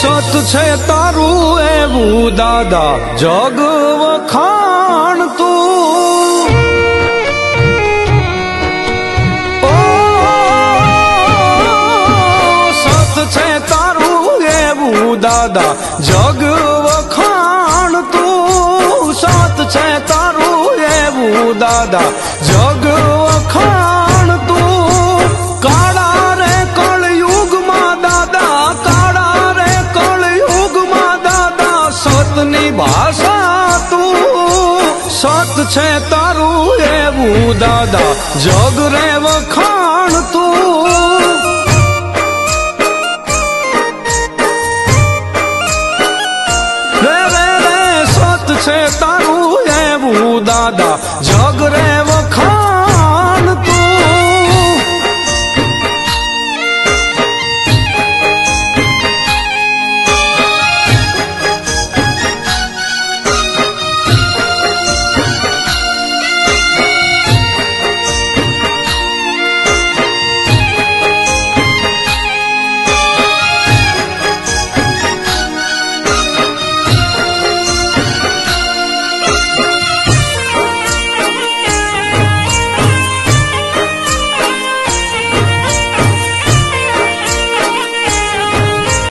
સત છે તારું એવું દાદા જગ વખાણ તું સત છે તારું એવું દાદા જગ વખાણ તું સત છે તારું એવું દાદા જગ વખાણ તું કાળા રે કળયુગમાં દાદા કાળા રે કળયુગમાં દાદા સતની ભાષા તું સત છે તારું એવું દાદા જગ રે વખાણ તું રે રે રે સત છે તારું એવું દાદા જગ રે